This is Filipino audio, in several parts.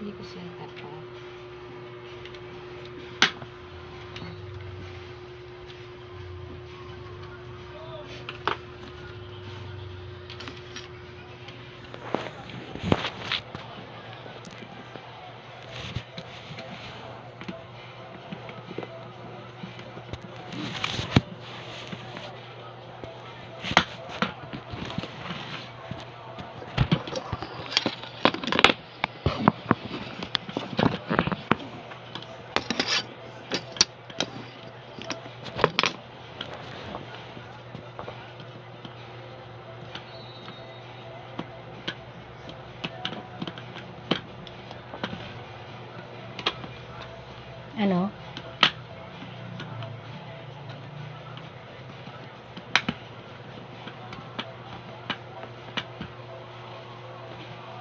Hindi ko siya tapat. Ano?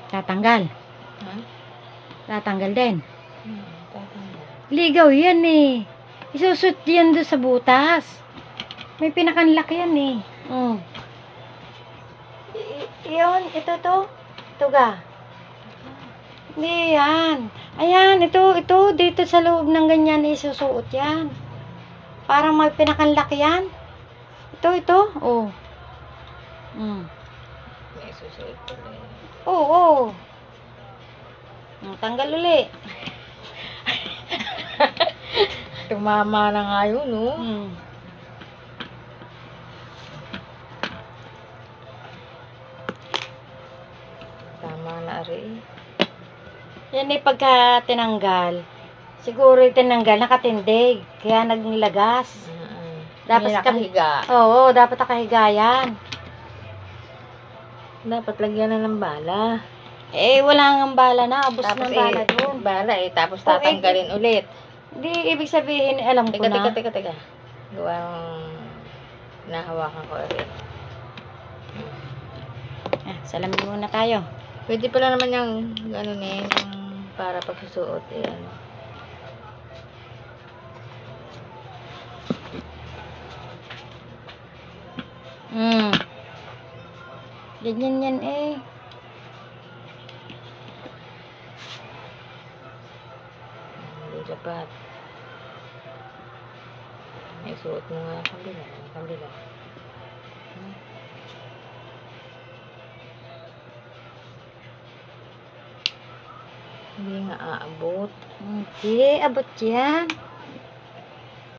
Tatanggal. Ha? Tatanggal din. Tatanggal. Ligaw yan eh. Isusut yan doon sa butas. May pinakanlak yan eh. Yun, ito to. Ito ga. Hindi yan. Ayan, ito, dito sa loob ng ganyan isusuot yan. Parang may pinakanlak yan. Ito, oh. May susuot ko rin. Oo. Tanggal uli. Tumama na nga yun, no? Tama na rin. Yan eh, pagka tinanggal, siguro tinanggal, nakatindig. Kaya naging lagas. Dapat nakahiga. Oo, dapat nakahiga yan. Dapat lagyan na ng bala. Eh, wala nga bala na. Abos Tapos ng bala doon. Bala eh. Tapos tatanggalin ulit. Hindi, ibig sabihin, alam ko na. Teka. Gawang nahawakan ko rin. Salamin muna tayo. Pwede pala naman yung gano'n eh. Yung para pagsusuot eh. Ano. Ganyan yan eh. Hindi dapat. Ay, suot mo nga kabila. Hindi nga aabot. Hindi, abot yan.